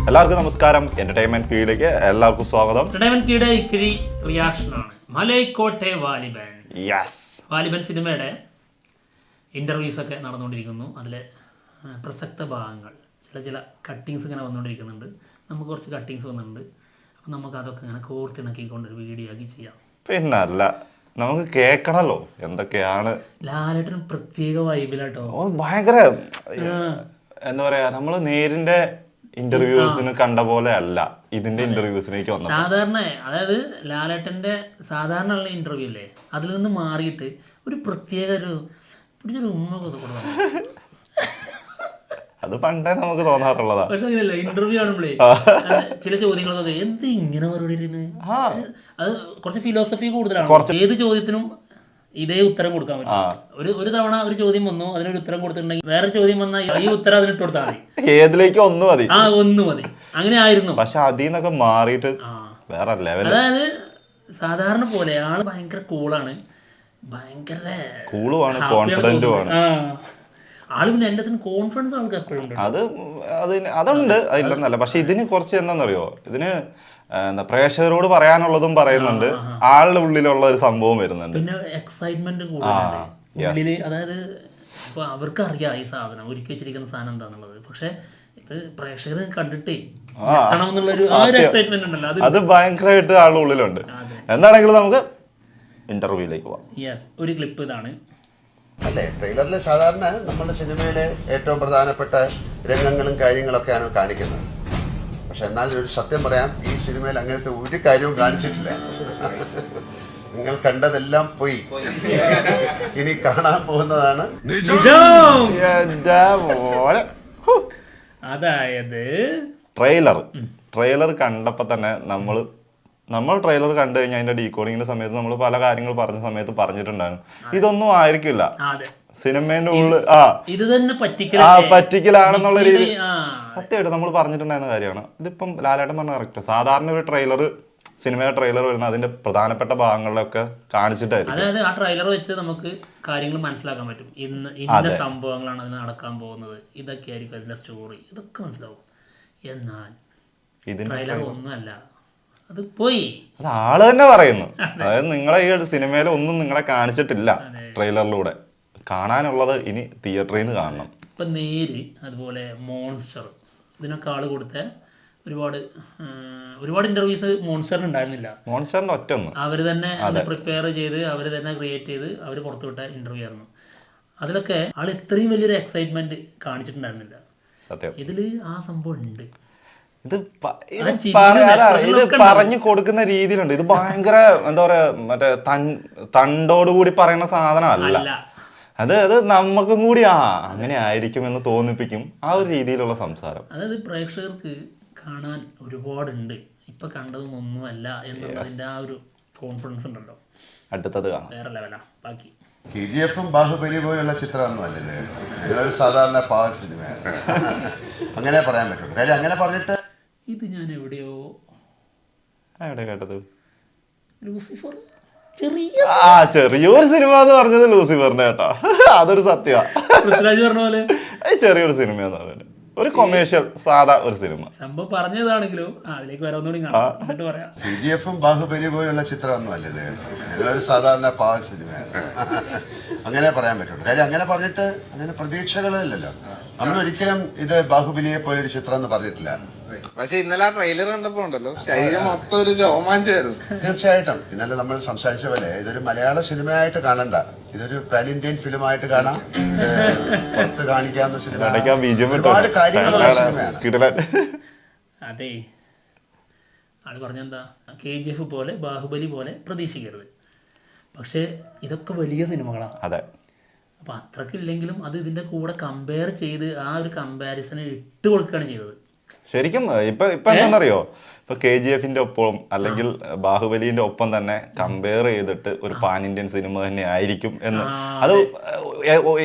എല്ലാവർക്കും നമസ്കാരം. എന്റർടൈൻമെന്റ് കീഴിലേക്ക് എല്ലാവർക്കും സ്വാഗതം. എന്റർടൈൻമെന്റ് കീയുടെ ഇക്കിരി റിയാക്ഷനാണ് മലൈക്കോട്ടെ വാലിബൻ. യെസ്, വാലിബൻ സിനിമയുടെ ഇന്റർവ്യൂസ് ഒക്കെ നടന്നുകൊണ്ടിരിക്കുന്നു. അതിലെ പ്രസക്ത ഭാഗങ്ങൾ ചില കട്ടിങ്സ് ഇങ്ങനെ വന്നുകൊണ്ടിരിക്കുന്നുണ്ട്. നമുക്ക് കുറച്ച് കട്ടിങ്സ് വന്നിട്ടുണ്ട്. അപ്പം നമുക്ക് അതൊക്കെ ഇങ്ങനെ കോർത്തിണക്കിക്കൊണ്ടൊരു വീഡിയോ ആക്കി ചെയ്യാം. പിന്നല്ല, നമുക്ക് കേൾക്കണല്ലോ എന്തൊക്കെയാണ്. ലാലേട്ടൻ പ്രത്യേക വൈബിലാട്ടോ. ഭയങ്കര എന്താ പറയാ, നമ്മള് നേരിന്റെ ഇന്റർവ്യൂസിന് കണ്ട പോലെ അല്ല ഇതിന്റെ ഇന്റർവ്യൂസിലേക്ക് വന്നത്. സാധാരണ അതായത് ലാലേട്ടന്റെ സാധാരണ ഉള്ള ഇന്റർവ്യൂ അല്ലേ, അതിൽ നിന്ന് മാറിയിട്ട് ഒരു പ്രത്യേക പിടിച്ചൊരു ഉമ്മ കൊടുക്കണം. അത് പണ്ടേ നമുക്ക് തോന്നാറുള്ളതാ. പക്ഷെ അങ്ങനെയല്ല, ഇന്റർവ്യൂ ആണുമ്പോഴേ ചില ചോദ്യങ്ങളൊക്കെ എന്ത് ഇങ്ങനെ മറുപടി അത് കുറച്ച് ഫിലോസഫി കൂടുതലാണ്. ഏത് ചോദ്യത്തിനും ഇതേ ഉത്തരം കൊടുക്കാൻ പറ്റും. ഒരു തവണ ഒരു ചോദ്യം വന്നു, അതിനൊരു ഉത്തരം കൊടുത്തിട്ടുണ്ടെങ്കിൽ വേറെ ചോദ്യം വന്നാൽ ഈ ഉത്തരം അതിനിട്ട് കൊടുത്താൽ മതി. ഏതിലേക്ക് ഒന്ന് മതി. ഒന്ന് മതി. അങ്ങനെ ആയിരുന്നു. പക്ഷെ അതിൽ നിന്നൊക്കെ മാറിയിട്ട് വേറെ ലെവൽ. അതായത് സാധാരണ പോലെ ആള് ഭയങ്കര കൂളാണ്, ഭയങ്കര കൂളുമാണ്, കോൺഫിഡന്റുമാണ്. ആള് പിന്നെ എല്ലാത്തിനും കോൺഫിഡൻസ് ആൾക്ക് എപ്പോഴും ഉണ്ട്. അതുണ്ട്, അതില്ലെന്നല്ല. പക്ഷെ ഇതിന് കുറച്ച് എന്താണെന്നറിയോ, ഇതിന് പ്രേക്ഷകരോട് പറയാനുള്ളതും പറയുന്നുണ്ട്, ആളുടെ ഉള്ളിലുള്ള ഒരു സംഭവം വരുന്നുണ്ട്. പിന്നെ എക്സൈറ്റ്മെന്റ് കൂടുതലുള്ളില്. അതായത് ഇപ്പൊ അവർക്ക് അറിയാം ഈ സാധനം ഒരുക്കി വെച്ചിരിക്കുന്ന സാധനം എന്താന്നുള്ളത്. പക്ഷെ ഇത് പ്രേക്ഷകർ കണ്ടിട്ടേ എക്സൈറ്റ്മെന്റ് ഉണ്ടല്ലോ, അത് ഭയങ്കരമായിട്ട് ആളുടെ ഉള്ളിലുണ്ട്. എന്താണെങ്കിലും നമുക്ക് ഇന്റർവ്യൂയിലേക്ക് പോവാം. യെസ്, ഒരു ക്ലിപ്പ് ഇതാണ്. അല്ലേ, ട്രെയിലറിൽ സാധാരണ നമ്മുടെ സിനിമയിലെ ഏറ്റവും പ്രധാനപ്പെട്ട രംഗങ്ങളും കാര്യങ്ങളൊക്കെയാണ് കാണിക്കുന്നത്. പക്ഷെ എന്നാൽ ഒരു സത്യം പറയാം, ഈ സിനിമയിൽ അങ്ങനത്തെ ഒരു കാര്യവും കാണിച്ചിട്ടില്ല. നിങ്ങൾ കണ്ടതെല്ലാം പോയി. ഇനി കാണാൻ പോകുന്നതാണ്. അതായത് ട്രെയിലർ കണ്ടപ്പോ തന്നെ നമ്മൾ ട്രെയിലർ കണ്ടു കഴിഞ്ഞാൽ അതിന്റെ ഡീകോഡിങ്ങിന്റെ സമയത്ത് നമ്മൾ പല കാര്യങ്ങൾ പറഞ്ഞ സമയത്ത് പറഞ്ഞിട്ടുണ്ടായിരുന്നു, ഇതൊന്നും ആയിരിക്കില്ല സിനിമേന്റെ ഉള്ളിൽ ഇത് തന്നെ പറ്റിക്കലാണെന്നുള്ള രീതി. സത്യമായിട്ട് നമ്മൾ പറഞ്ഞിട്ടുണ്ടായിരുന്ന കാര്യമാണ്. ഇതിപ്പം ലാലേട്ടൻ പറഞ്ഞ കറക്റ്റ്. സാധാരണ ഒരു സിനിമയുടെ ട്രെയിലർ വരുന്ന അതിന്റെ പ്രധാനപ്പെട്ട ഭാഗങ്ങളിലൊക്കെ കാണിച്ചിട്ടായിരിക്കും. അതായത് ആ ട്രെയിലർ വെച്ച് നമുക്ക് കാര്യങ്ങൾ മനസ്സിലാക്കാൻ പറ്റും. ഇന്ന സംഭവങ്ങളാണ് അതിന് നടക്കാൻ പോകുന്നത്, ഇതൊക്കെ ആയിരിക്കും അതിന്റെ സ്റ്റോറി, ഇതൊക്കെ മനസ്സിലാവും. എന്നാൽ ട്രെയിലർ ഒന്നുമല്ല, അത് പോയി. അത് ആള് തന്നെ പറയുന്നു. അതായത് നിങ്ങളെ ഈ സിനിമയിൽ ഒന്നും നിങ്ങളെ കാണിച്ചിട്ടില്ല ട്രെയിലറിലൂടെ. കാണാനുള്ളത് ഇനി തിയേറ്ററിൽ നിന്ന് കാണണം. ഇപ്പം നേര് അതുപോലെ മോൺസ്റ്റർ, ഇതിനൊക്കെ ആള് കൊടുത്ത ഒരുപാട് ഇന്റർവ്യൂസ് മോൺസ്റ്ററിന് ഉണ്ടായിരുന്നില്ല. മോൺസ്റ്ററിന്റെ ഒറ്റൊന്ന് അവർ തന്നെ പ്രിപ്പയർ ചെയ്ത് അവർ തന്നെ ക്രിയേറ്റ് ചെയ്ത് അവർ പുറത്തുവിട്ട ഇന്റർവ്യൂ ആയിരുന്നു. അതിലൊക്കെ ആൾ ഇത്രയും വലിയൊരു എക്സൈറ്റ്മെന്റ് കാണിച്ചിട്ടുണ്ടായിരുന്നില്ല. സത്യം, ഇതില് ആ സംഭവം ഉണ്ട്. ഇത് പറഞ്ഞു കൊടുക്കുന്ന രീതിയിലുണ്ട്. ഇത് ഭയങ്കര എന്താ പറയാ, മറ്റേ തണ്ടോടുകൂടി പറയുന്ന സാധനമല്ല. അത് നമുക്കും കൂടി അങ്ങനെ ആയിരിക്കും എന്ന് തോന്നിപ്പിക്കും ആ ഒരു രീതിയിലുള്ള സംസാരം. അതായത് പ്രേക്ഷകർക്ക് കാണാൻ ഒരുപാടുണ്ട്, ഇപ്പൊ കണ്ടതും ഒന്നുമല്ല എന്നുള്ളതിന്റെ ആ ഒരു കോൺഫിഡൻസ് ഉണ്ടല്ലോ. അടുത്തത് കാണാം, വേറെ ലെവലാ. ബാക്കി KGF-ഉം ബാഹുബലി പോലുള്ള ചിത്രമൊന്നും അല്ല ഇത്. ഇതൊരു സാധാരണ പാവ സിനിമയാണ്. അങ്ങനെ പറയാൻ പറ്റുള്ളൂ. കാര്യം അങ്ങനെ പറഞ്ഞിട്ട് ഇത് ഞാൻ എവിടെയോ കേട്ടത്. ലൂസിഫർ ചെറിയൊരു സിനിമ എന്ന് പറഞ്ഞത് ലൂസിഫറിന്റെ കേട്ടോ. അതൊരു സത്യമാണ്. പൃഥ്വിരാജ് പറഞ്ഞ പോലെ ചെറിയൊരു സിനിമ എന്ന് പറയുന്നത് ഒരു കൊമേഴ്ഷ്യൽ സാധാ ഒരു സിനിമ സംഭവം പറഞ്ഞതാണെങ്കിലും അതിലേക്ക് വരാവുന്നൂടി പറയാം. KGF-ഉം ബാഹുബലി പോലുള്ള ചിത്രമൊന്നും അല്ല ഇത്. ഇതൊരു സാധാരണ പാവ സിനിമയാണ്. അങ്ങനെ പറയാൻ പറ്റുള്ളൂ. കാര്യം അങ്ങനെ പറഞ്ഞിട്ട് അങ്ങനെ പ്രതീക്ഷകളില്ലല്ലോ. നമ്മൾ ഒരിക്കലും ഇത് ബാഹുബലിയെ പോലൊരു ചിത്രം എന്ന് പറഞ്ഞിട്ടില്ല. പക്ഷെ ഇന്നലെ ട്രെയിലർ കണ്ടപ്പോ ഉണ്ടല്ലോ, ശരീരം മൊത്തം ഒരു രോമാഞ്ചമായിരുന്നു. തീർച്ചയായിട്ടും ഇന്നലെ നമ്മൾ സംസാരിച്ച പോലെ ഇതൊരു മലയാള സിനിമയായിട്ട് കാണണ്ട, ഇതൊരു പാൻ ഇന്ത്യൻ ഫിലിമായിട്ട് കാണാം. പുറത്ത് കാണിക്കാവുന്ന സിനിമ, ഒരുപാട് കാര്യങ്ങളുള്ള സിനിമയാണ്. അതെ, ആള് പറഞ്ഞെന്താ, KGF പോലെ ബാഹുബലി പോലെ പ്രതീക്ഷിക്കരുത്. പക്ഷെ ഇതൊക്കെ വലിയ സിനിമകളാണ്. അതെ, അപ്പൊ അത്രക്കില്ലെങ്കിലും അത് ഇതിന്റെ കൂടെ കമ്പയർ ചെയ്ത് ആ ഒരു കമ്പാരിസൺ ഇട്ട് കൊടുക്കുകയാണ് ചെയ്തത്. ശരിക്കും ഇപ്പൊ എന്താണെന്നറിയോ, ഇപ്പൊ KGF-ന്റെ ഒപ്പം അല്ലെങ്കിൽ ബാഹുബലിന്റെ ഒപ്പം തന്നെ കമ്പയർ ചെയ്തിട്ട് ഒരു പാൻ ഇന്ത്യൻ സിനിമ തന്നെ ആയിരിക്കും എന്ന് അത്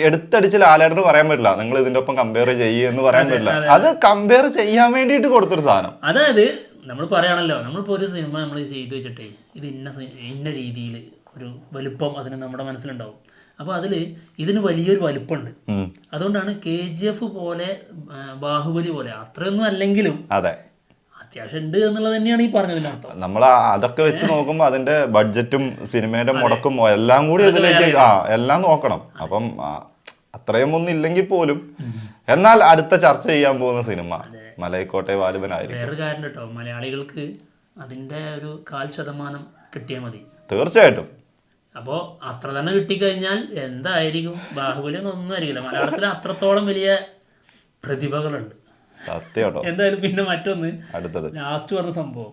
എടുത്തടിച്ച് ലാലേട്ടന് പറയാൻ പറ്റില്ല. നിങ്ങൾ ഇതിന്റെ ഒപ്പം കമ്പയർ ചെയ്യുമെന്ന് പറയാൻ പറ്റില്ല. അത് കമ്പയർ ചെയ്യാൻ വേണ്ടിയിട്ട് കൊടുത്തൊരു സാധനം. അതായത് നമ്മൾ പറയാണല്ലോ, നമ്മളിപ്പോ ഒരു സിനിമ നമ്മൾ ചെയ്തു വെച്ചിട്ടേ ഇത് ഇന്ന രീതിയിൽ ഒരു വലുപ്പം അതിന് നമ്മുടെ മനസ്സിലുണ്ടാവും. അപ്പോൾ അതിൽ ഇതിന് വലിയൊരു വലുപ്പമുണ്ട്. അതുകൊണ്ടാണ് KGF പോലെ ബാഹുബലി പോലെ അത്രയൊന്നും അല്ലെങ്കിലും അത്യാവശ്യം ഉണ്ട് എന്നുള്ളത് തന്നെയാണ് ഈ പറഞ്ഞതിന് അർത്ഥം. നമ്മൾ അതൊക്കെ വെച്ച് നോക്കുമ്പോൾ അതിന്റെ ബഡ്ജറ്റും സിനിമയുടെ മുടക്കും എല്ലാം കൂടി ഇതിലേക്ക് എല്ലാം നോക്കണം. അപ്പം അത്രയും ഒന്നും ഇല്ലെങ്കിൽ പോലും എന്നാൽ അടുത്ത ചർച്ച ചെയ്യാൻ പോകുന്ന സിനിമ മലൈക്കോട്ടെ വാലിബനായിരിക്കും. വേറൊരു കാര്യം കേട്ടോ, മലയാളികൾക്ക് അതിന്റെ ഒരു 1/4% കിട്ടിയാൽ മതി. തീർച്ചയായിട്ടും. അപ്പോൾ അത്ര തന്നെ കിട്ടിക്കഴിഞ്ഞാൽ എന്തായിരിക്കും? ബാഹുബലി ഒന്നും ആയിരിക്കില്ല. മലയാളത്തിൽ അത്രത്തോളം വലിയ പ്രതിഭകളുണ്ട്. സത്യം. എന്തായാലും പിന്നെ മറ്റൊന്ന് അടുത്തത് ലാസ്റ്റ് പറഞ്ഞ സംഭവം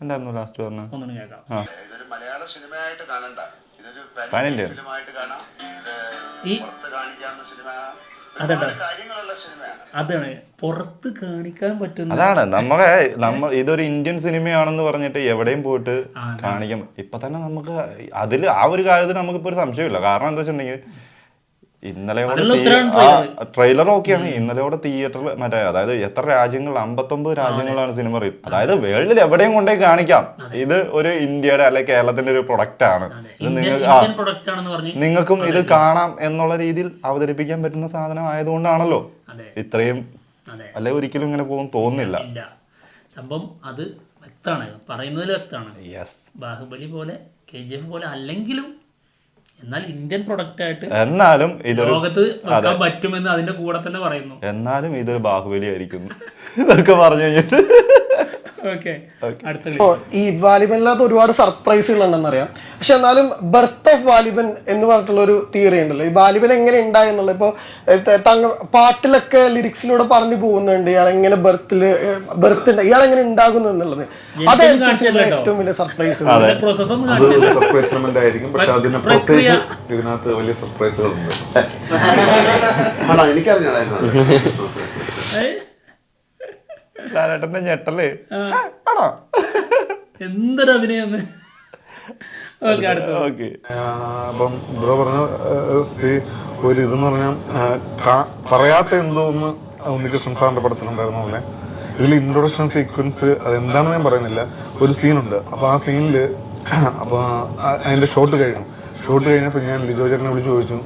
എന്തായിരുന്നു? ലാസ്റ്റ് പറഞ്ഞ ഒന്നും കേൾക്കാം. ഇതൊരു മലയാള സിനിമയായിട്ട് കാണണ്ട, ഇതൊരു പാൻ ഇന്ത്യൻ ഫിലിമായിട്ട് കാണാം. ഈ കാണിക്കാവുന്ന സിനിമ, അതാണ് കാര്യങ്ങളുള്ള സിനിമയാണ്. അതാണ് പുറത്ത് കാണിക്കാൻ പറ്റുന്ന. അതാണ് നമ്മൾ ഇതൊരു ഇന്ത്യൻ സിനിമയാണെന്ന് പറഞ്ഞിട്ട് എവിടെയും പോയിട്ട് കാണിക്കാം. ഇപ്പൊ തന്നെ നമുക്ക് അതിൽ ആ ഒരു കാര്യത്തിൽ നമുക്കിപ്പോ ഒരു സംശയമില്ല. കാരണം എന്താ വെച്ചിട്ടുണ്ടെങ്കിൽ ഇന്നലെയോടെ ട്രെയിലർ ഓക്കെയാണ്. ഇന്നലെയോടെ തിയേറ്ററിൽ അതായത് എത്ര രാജ്യങ്ങൾ, 59 രാജ്യങ്ങളാണ് സിനിമ റീൽ. അതായത് വേൾഡിൽ എവിടെയും കൊണ്ടേ കാണിക്കാം. ഇത് ഒരു ഇന്ത്യയുടെ അല്ലെ കേരളത്തിന്റെ ഒരു പ്രൊഡക്റ്റ് ആണ്. ഇത് നിങ്ങൾക്കും ഇത് കാണാം എന്നുള്ള രീതിയിൽ അവതരിപ്പിക്കാൻ പറ്റുന്ന സാധനം ആയതുകൊണ്ടാണല്ലോ ഇത്രയും. അല്ലെ ഒരിക്കലും ഇങ്ങനെ പോകും തോന്നുന്നില്ല. സംഭവം അത് വ്യക്തമാണ്, പറയുന്നതിൽ വ്യക്തമാണ്. ബാഹുബലി പോലെ KGF പോലെ അല്ലെങ്കിലും എന്നാൽ ഇന്ത്യൻ പ്രൊഡക്റ്റ് ആയിട്ട് എന്നാലും ലോകത്ത് വെക്കാൻ പറ്റുമെന്ന് അതിന്റെ കൂടെ തന്നെ പറയുന്നു. എന്നാലും ഇതൊരു ബാഹുബലി ആയിരിക്കും ഇതൊക്കെ പറഞ്ഞു കഴിഞ്ഞിട്ട്. ഈ വാലിബനിനകത്ത് ഒരുപാട് സർപ്രൈസുകൾ ഉണ്ടെന്നറിയാം. പക്ഷെ എന്നാലും ബർത്ത് ഓഫ് വാലിബൻ എന്ന് പറഞ്ഞിട്ടുള്ള ഒരു തിയറി ഉണ്ടല്ലോ. ഈ വാലിബൻ എങ്ങനെ ഉണ്ടായി എന്നുള്ളത് ഇപ്പൊ പാട്ടിലൊക്കെ ലിറിക്സിലൂടെ പറഞ്ഞു പോകുന്നുണ്ട്. ഇയാൾ എങ്ങനെ ബർത്ത് ഇയാൾ എങ്ങനെ ഉണ്ടാകുന്നു എന്നുള്ളത്. അതായിരിക്കും ഏറ്റവും വലിയ സർപ്രൈസ്. സർപ്രൈസ് എലമെന്റ് ആയിരിക്കും. പക്ഷെ അതിനപ്പുറത്തേക്ക് ഇതിനകത്ത് വലിയ സർപ്രൈസുകൾ ഉണ്ട്. ലാലേട്ടന്റെ ഞെട്ടല് എന്തൊരു അഭിനയം. അപ്പം ബ്രോ പറഞ്ഞ ഒരു ഇതെന്ന് പറഞ്ഞാൽ പറയാത്ത എന്തോ ഒന്ന് ഉണ്ണികൃഷ്ണൻ സാറിന്റെ പടത്തിലുണ്ടായിരുന്ന പോലെ ഇതിൽ ഇൻട്രൊഡക്ഷൻ സീക്വൻസ് അതെന്താണെന്ന് ഞാൻ പറയുന്നില്ല. ഒരു സീനുണ്ട്. അപ്പോൾ ആ സീനിൽ അപ്പോൾ അതിൻ്റെ ഷോട്ട് കഴിഞ്ഞപ്പോൾ ഞാൻ ലിജോ ചേട്ടനെ വിളിച്ച് ചോദിച്ചു,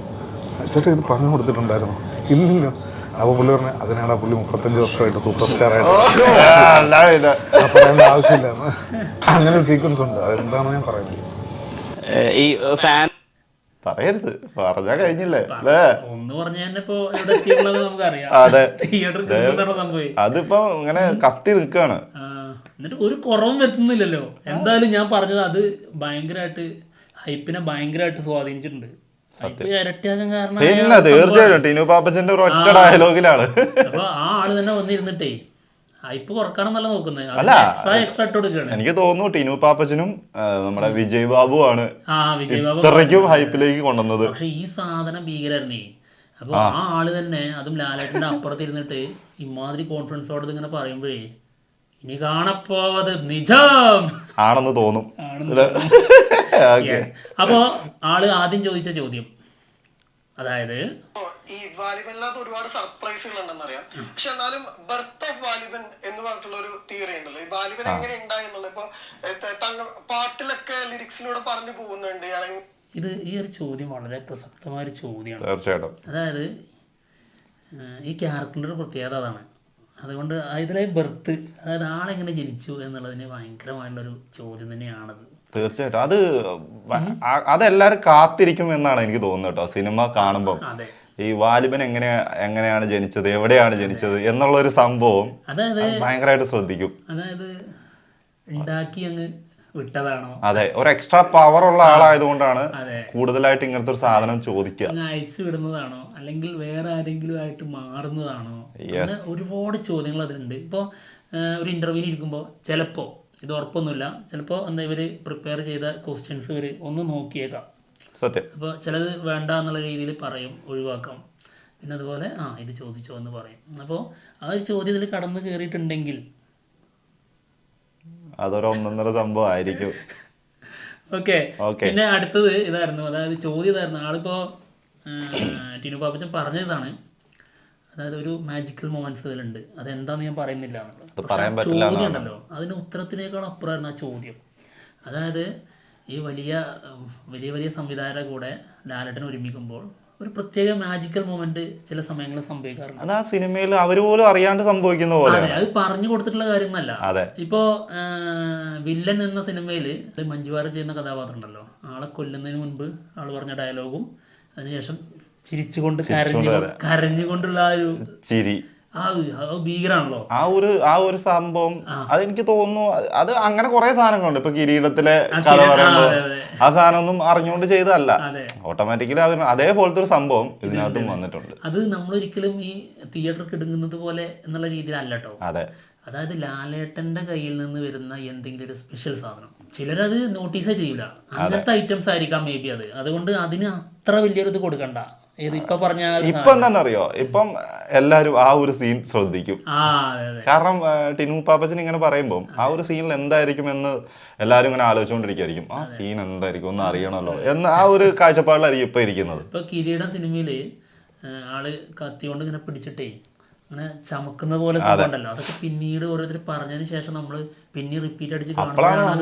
ചേട്ടാ ഇത് പറഞ്ഞു കൊടുത്തിട്ടുണ്ടായിരുന്നു? ഇല്ലല്ലോ. അപ്പോൾ പുള്ളി പറഞ്ഞു അതിനാണ് പുള്ളി 35 വർഷമായിട്ട് സൂപ്പർ സ്റ്റാർ ആയിട്ട് പറയേണ്ട ആവശ്യമില്ല. അങ്ങനെ ഒരു സീക്വൻസ് ഉണ്ട്. അതെന്താണെന്ന് ഞാൻ പറയുന്നത്. ഈ ഫാൻ പറയരുത്, പറഞ്ഞാ കഴിഞ്ഞില്ലേ. അതിപ്പോ ഇങ്ങനെ കത്തി നിൽക്കാണ്. എന്നിട്ട് ഒരു കുറവും എത്തുന്നില്ലല്ലോ. എന്തായാലും ഞാൻ പറഞ്ഞത് അത് ഭയങ്കരമായിട്ട് ഹൈപ്പിനെ ഭയങ്കരമായിട്ട് സ്വാധീനിച്ചിട്ടുണ്ട്. പിന്നെ തീർച്ചയായിട്ടും ടിനു പാപ്പച്ചന്റെ ഒരു ഒറ്റ ഡയലോഗിലാണ്. അപ്പൊ ആ ആള് തന്നെ വന്നിരുന്നിട്ടേ ഹൈപ്പ് കുറക്കാണെന്നല്ല നോക്കുന്നത്. എനിക്ക് തോന്നുന്നു ടിനു പാപ്പച്ചനും നമ്മുടെ വിജയ് ബാബു ആണ് ഇത്രയ്ക്കും ഹൈപ്പിലേക്ക് കൊണ്ടുവന്നത്. പക്ഷെ ഈ സാധനം ഭീകരമായിരുന്നേ. അപ്പൊ ആ ആള് തന്നെ അതും ലാലേട്ടന്റെ അപ്പുറത്തിരുന്നിട്ട് ഇമാതിരി കോൺഫിഡൻസോടെ ഇങ്ങനെ പറയുമ്പോഴേ ഇനി കാണപ്പോവത് നിജം ആണെന്ന് തോന്നും. അപ്പോ ആള് ആദ്യം ചോദിച്ച ചോദ്യം, അതായത് ഈ വാലിബനിനകത്ത് ഒരുപാട് സർപ്രൈസുകൾ ഉണ്ടെന്നറിയാം. പക്ഷെ എന്നാലും ബർത്ത് ഓഫ് വാലിബൻ എന്ന് പറഞ്ഞിട്ടുള്ള ഒരു തിയറി ഉണ്ടല്ലോ. ഈ വാലിബൻ എങ്ങനെ ഉണ്ടായി എന്നുള്ളത് ഇപ്പൊ പാട്ടിലൊക്കെ ലിറിക്സിലൂടെ പറഞ്ഞു പോകുന്നുണ്ട്. ഈ ഒരു ചോദ്യം വളരെ പ്രസക്തമായ ഒരു ചോദ്യമാണ്. തീർച്ചയായിട്ടും. അതായത് ഈ ക്യാരക്ടറിന്റെ പ്രത്യേകത അതാണ്. അതുകൊണ്ട് ഇതിലെ ബർത്ത്, അതായത് ആളെങ്ങനെ ജനിച്ചു എന്നുള്ളതിന് ഭയങ്കരമായിട്ടുള്ളൊരു ചോദ്യം തന്നെയാണത്. തീർച്ചയായിട്ടും അതെല്ലാരും കാത്തിരിക്കും എന്നാണ് എനിക്ക് തോന്നുന്നത് കേട്ടോ. സിനിമ കാണുമ്പോൾ ഈ വാലിബൻ എങ്ങനെയാണ് ജനിച്ചത്, എവിടെയാണ് ജനിച്ചത് എന്നുള്ള ഒരു സംഭവം ഭയങ്കരമായിട്ട് ശ്രദ്ധിക്കും. അതായത് ഉണ്ടാക്കി അങ്ങ് വിട്ടതാണോ? അതെ, ഒരു എക്സ്ട്രാ പവർ ഉള്ള ആളായതുകൊണ്ടാണ് കൂടുതലായിട്ട് ഇങ്ങനത്തെ ഒരു സാധനം ചോദിക്കുക. അയച്ചു വിടുന്നതാണോ അല്ലെങ്കിൽ വേറെ ആരെങ്കിലും ആയിട്ട് മാറുന്നതാണോ? അങ്ങനെ ഒരുപാട് ചോദ്യങ്ങൾ അതിലുണ്ട്. ഇപ്പോൾ ഒരു ഇന്റർവ്യൂവിൽ ഇരിക്കുമ്പോൾ ചിലപ്പോൾ, ഇത് ഉറപ്പൊന്നുമില്ല, ചിലപ്പോൾ ഇവര് പ്രിപ്പയർ ചെയ്ത ക്വസ്റ്റ്യൻസ് ഇവർ ഒന്ന് നോക്കിയേക്കാം. സത്യം. അപ്പോൾ ചിലത് വേണ്ട എന്നുള്ള രീതിയിൽ പറയും, ഒഴിവാക്കാം. പിന്നെ അതുപോലെ ഇത് ചോദിച്ചോ എന്ന് പറയും. അപ്പോൾ ആ ഒരു ചോദ്യത്തിൽ കടന്നു കയറിയിട്ടുണ്ടെങ്കിൽ അതൊരു ഒന്നൊന്നര സംഭവം ആയിരിക്കും. ഓക്കെ. പിന്നെ അടുത്തത് ഇതായിരുന്നു, അതായത് ചോദ്യം ഇതായിരുന്നു. ആളിപ്പോ ടിനു പാപ്പച്ചൻ പറഞ്ഞതാണ്, അതായത് ഒരു മാജിക്കൽ മൊമെന്റ്സ് ഇതിലുണ്ട്, അതെന്താന്ന് ഞാൻ പറയുന്നില്ല എന്നുള്ളത്. ചോദ്യം ഉണ്ടല്ലോ, അതിന് ഉത്തരത്തിനേക്കാൾ അപ്പുറമായിരുന്നു ആ ചോദ്യം. അതായത് ഈ വലിയ വലിയ വലിയ സംവിധായകരുടെ കൂടെ ലാലേട്ടൻ ഒരുമിക്കുമ്പോൾ ഒരു പ്രത്യേക മാജിക്കൽ മൊമെന്റ് ചില സമയങ്ങളിൽ സംഭവിക്കാറുണ്ട്. അത് ആ സിനിമയിൽ അവർ പോലും അറിയാണ്ട് സംഭവിക്കുന്ന പോലെ. അതെ, അത് പറഞ്ഞു കൊടുത്തിട്ടുള്ള കാര്യമൊന്നല്ല. അതെ. ഇപ്പോ വില്ലൻ എന്ന സിനിമയിൽ മഞ്ജു വാര്യർ ചെയ്യുന്ന കഥാപാത്രം ഉണ്ടല്ലോ, ആളെ കൊല്ലുന്നതിന് മുൻപ് ആള് പറഞ്ഞ ഡയലോഗും അതിനുശേഷം ചിരിച്ചുകൊണ്ട് കരഞ്ഞുകൊണ്ടുള്ള ആ ഒരു ചിരി ഭീകരാണല്ലോ. ആ ഒരു സംഭവം അതെനിക്ക് തോന്നുന്നു അത് അങ്ങനെ കുറെ സാധനങ്ങളുണ്ട്. ഇപ്പൊ കിരീടത്തിലെ കഥ പറയുമ്പോൾ ആ സാധനം ഒന്നും അറിഞ്ഞുകൊണ്ട് ചെയ്തതല്ല, ഓട്ടോമാറ്റിക്കലി അതേപോലത്തെ ഒരു സംഭവം ഇതിനകത്തും വന്നിട്ടുണ്ട്. അത് നമ്മളൊരിക്കലും ഈ തിയേറ്റർ കിടുങ്ങുന്നത് പോലെ എന്നുള്ള രീതിയിലല്ല കേട്ടോ. അതെ, അതായത് ലാലേട്ടന്റെ കയ്യിൽ നിന്ന് വരുന്ന എന്തെങ്കിലും ഒരു സ്പെഷ്യൽ സാധനം ചിലരത് നോട്ടീസേ ചെയ്യില്ല, അങ്ങനത്തെ ഐറ്റംസ് ആയിരിക്കാം മേ ബി അത്. അതുകൊണ്ട് അതിന് അത്ര വലിയൊരു ഇത് കൊടുക്കണ്ട. ഇപ്പൊ എന്താണെന്നറിയോ, ഇപ്പം എല്ലാരും ആ ഒരു സീൻ ശ്രദ്ധിക്കും. കാരണം ടിനു പാപ്പച്ചൻ ഇങ്ങനെ പറയുമ്പോൾ ആ ഒരു സീനിൽ എന്തായിരിക്കും എന്ന് എല്ലാരും ഇങ്ങനെ ആലോചിച്ചുകൊണ്ടിരിക്കുകയായിരിക്കും. ആ സീൻ എന്തായിരിക്കും ഒന്ന് അറിയണമല്ലോ എന്ന് ആ ഒരു കാഴ്ചപ്പാടിലായിരിക്കും ഇപ്പൊ ഇരിക്കുന്നത്. ഇപ്പൊ കിരീടം സിനിമയില് ആള് കത്തി കൊണ്ട് ഇങ്ങനെ പിടിച്ചിട്ടേ അങ്ങനെ ചമക്കുന്ന പോലെ ഉണ്ടല്ലോ, അതൊക്കെ പിന്നീട് ഓരോരുത്തർ പറഞ്ഞതിന് ശേഷം നമ്മള് പിന്നെ റിപ്പീറ്റ് അടിച്ച്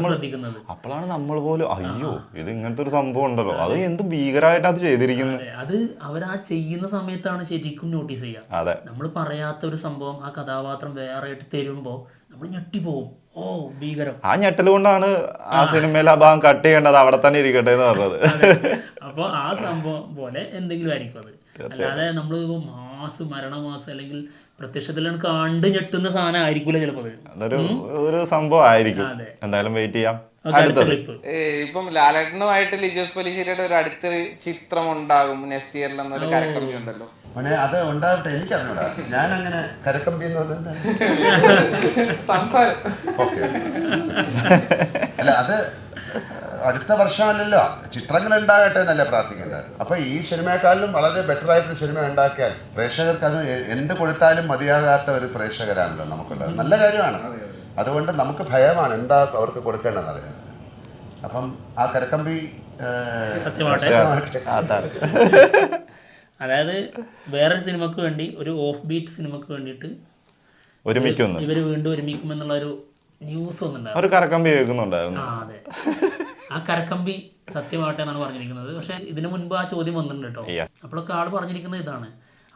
ശ്രദ്ധിക്കുന്നത്. അപ്പോഴാണ് നമ്മൾ പോലും അയ്യോ ഇത് ഇങ്ങനത്തെ ഒരു സംഭവം ഉണ്ടല്ലോ, അത് എന്ത് ഭീകരമായിട്ട് അത് ചെയ്തിരിക്കുന്നത്. അത് അവരാ ചെയ്യുന്ന സമയത്താണ് ശരിക്കും നോട്ടീസ് ചെയ്യുക. നമ്മൾ പറയാത്ത ഒരു സംഭവം ആ കഥാപാത്രം വേറെ ആയിട്ട് തരുമ്പോ നമ്മൾ ഞെട്ടിപ്പോവും. ഓ ഭീകരം. ആ ഞെട്ടൽ കൊണ്ടാണ് ആ സിനിമയിൽ ആ ഭാഗം കട്ട് ചെയ്യേണ്ടത്, അവിടെ തന്നെ ഇരിക്കട്ടെ എന്ന് പറഞ്ഞത്. അപ്പൊ ആ സംഭവം പോലെ എന്തെങ്കിലും ആയിരിക്കും അത്. അല്ലാതെ നമ്മൾ മാസ് മരണമാസം അല്ലെങ്കിൽ പ്രത്യക്ഷത്തിലാണ് കണ്ട് ഞെട്ടുന്ന സാധനം ആയിരിക്കൂല ചിലപ്പോ. അതൊരു ഒരു സംഭവം ആയിരിക്കും. എന്തായാലും വെയിറ്റ് ചെയ്യാം. അടുത്തത് ഇപ്പം ലാലേട്ടനുമായിട്ട് ലിജോസ് പല്ലിശ്ശേരിയുടെ ഒരു അടുത്തൊരു ചിത്രം ഉണ്ടാകും നെക്സ്റ്റ് ഇയറിൽ എന്നൊരു കരക്കമ്പി ഉണ്ടല്ലോ. അത് ഉണ്ടാവട്ടെ, എനിക്കറിഞ്ഞൂടാ. ഞാൻ അങ്ങനെ കരക്കമ്പി എന്ന് പറഞ്ഞാൽ സംസാരം അല്ല, അത് അടുത്ത വർഷമല്ലല്ലോ, ചിത്രങ്ങൾ ഉണ്ടാകട്ടെ എന്നല്ലേ പ്രാർത്ഥിക്കേണ്ടത്. അപ്പൊ ഈ സിനിമയെക്കാളും വളരെ ബെറ്റർ ആയിട്ട് സിനിമ ഉണ്ടാക്കിയാൽ പ്രേക്ഷകർക്ക് അത് എന്ത് കൊടുത്താലും മതിയാകാത്ത ഒരു പ്രേക്ഷകരാണല്ലോ നമുക്കുള്ളത്. നല്ല കാര്യമാണ്. അതുകൊണ്ട് നമുക്ക് ഭയമാണ് എന്താ അവർക്ക് കൊടുക്കേണ്ടതെന്ന് അറിയാം. അപ്പം ആ കരക്കമ്പി അതായത് വേറൊരു സിനിമക്ക് വേണ്ടി, ഒരു ഓഫ് ബീറ്റ് സിനിമക്ക് വേണ്ടിയിട്ട് ഇവര് വീണ്ടും ഒരുമിക്കുമെന്നുള്ള ഒരു ന്യൂസ് വന്നിട്ടുണ്ടായിരുന്നു. ഒരു കരക്കമ്പി കേൾക്കുന്നുണ്ടായിരുന്നു. അതെ, ആ കരക്കമ്പി സത്യമാവട്ടെ എന്നാണ് പറഞ്ഞിരിക്കുന്നത്. പക്ഷെ ഇതിനു മുൻപ് ആ ചോദ്യം വന്നിട്ടുണ്ട് കേട്ടോ. അപ്പോഴൊക്കെ ആള് പറഞ്ഞിരിക്കുന്നത് ഇതാണ്,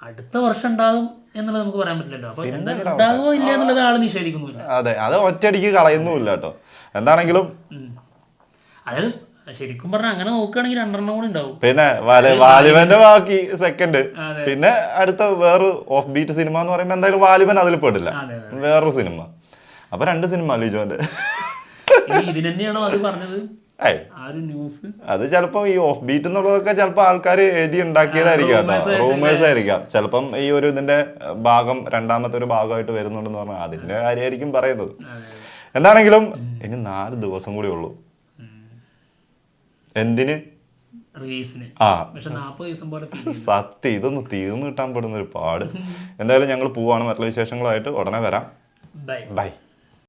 അടുത്ത വർഷം ഉണ്ടാകും എന്നുള്ളത് നമുക്ക് പറയാൻ പറ്റില്ലല്ലോ. അപ്പൊ എന്തായാലും ഉണ്ടാകുമോ ഇല്ല എന്നുള്ളത് ആള് നിഷേധിക്കുന്നില്ല. അതെ, അത് ഒറ്റയടിക്ക് കളയുന്നുമില്ല കേട്ടോ. എന്താണെങ്കിലും അതായത് ശരിക്കും പറഞ്ഞാൽ അങ്ങനെ നോക്കുകയാണെങ്കിൽ 2 കൂടി ഉണ്ടാവും. പിന്നെ വാലിബന്റെ ബാക്കി സെക്കൻഡ്, പിന്നെ അടുത്ത വേറെ ഓഫ് ബീറ്റ് സിനിമ എന്ന് പറയുമ്പോൾ എന്തായാലും വാലിബൻ അതിൽ പെടില്ല, വേറൊരു സിനിമ. അപ്പൊ 2 സിനിമ ലിജോന്റെ. ഇതിന് തന്നെയാണോ അത് പറഞ്ഞത്? അത് ചിലപ്പോ ഈ ഓഫ് ബീറ്റ് എന്നുള്ളതൊക്കെ ചിലപ്പോ ആൾക്കാർ എഴുതി ഉണ്ടാക്കിയതായിരിക്കാം കേട്ടോ, റൂമേഴ്സ് ആയിരിക്കാം. ചിലപ്പം ഈ ഒരു ഇതിന്റെ ഭാഗം രണ്ടാമത്തെ ഒരു ഭാഗമായിട്ട് വരുന്നുണ്ടെന്ന് പറഞ്ഞാൽ അതിന്റെ കാര്യമായിരിക്കും പറയുന്നത്. എന്താണെങ്കിലും ഇനി 4 ദിവസം കൂടി ഉള്ളൂ. എന്തിന്? സത്യം ഇതൊന്ന് തീർന്നു കിട്ടാൻ പെടുന്ന ഒരു പാട്. എന്തായാലും ഞങ്ങൾ പോവാണ്. മറ്റുള്ള വിശേഷങ്ങളായിട്ട് ഉടനെ വരാം. ബൈ.